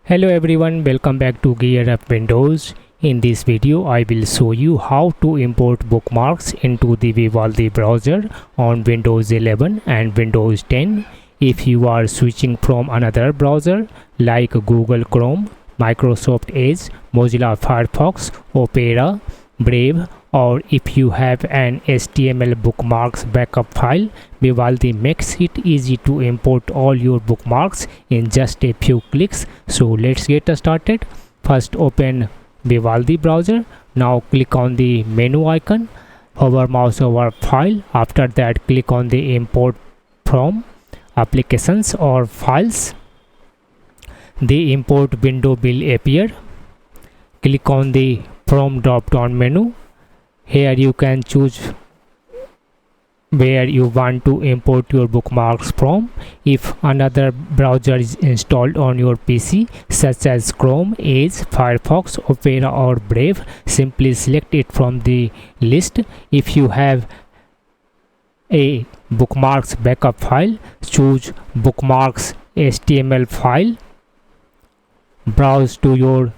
Hello everyone, welcome back to GearUpWindows. In this video, I will show you how to import bookmarks into the Vivaldi browser on Windows 11 and Windows 10. If you are switching from another browser like Google Chrome, Microsoft Edge, Mozilla Firefox, Opera, Brave, or if you have an HTML bookmarks backup file, Vivaldi makes it easy to import all your bookmarks in just a few clicks. So let's get started. First open Vivaldi browser. Now click on the menu icon, hover mouse over file. After that click on the import from applications or files. The import window will appear. Click on the from drop down menu. Here you can choose where you want to import your bookmarks from. If another browser is installed on your PC such as Chrome, Edge, Firefox, Opera or Brave, simply select it from the list. If you have a bookmarks backup file, choose bookmarks HTML file. Browse to your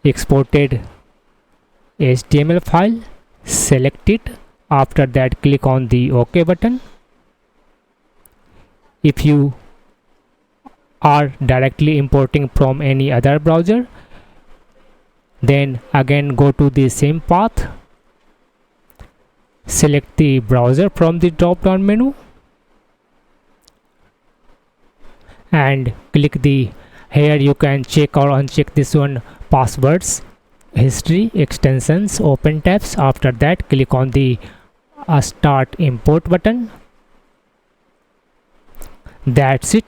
exported HTML file, select it. After that click on the OK button. If you are directly importing from any other browser, then again go to the same path, select the browser from the drop down menu and click the here you can check or uncheck this one passwords, history, extensions, open tabs. After that click on the start import button. That's it.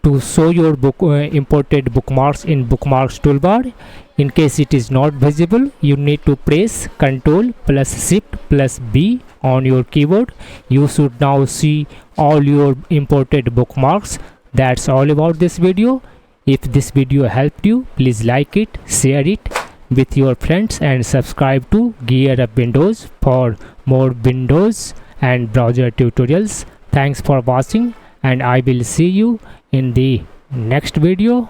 To show your imported bookmarks in bookmarks toolbar, in case it is not visible, you need to press Ctrl plus Shift plus B on your keyboard. You should now see all your imported bookmarks. That's all about this video. If this video helped you, please like it, share it with your friends and subscribe to GearUpWindows for more Windows and browser tutorials. Thanks for watching and I will see you in the next video.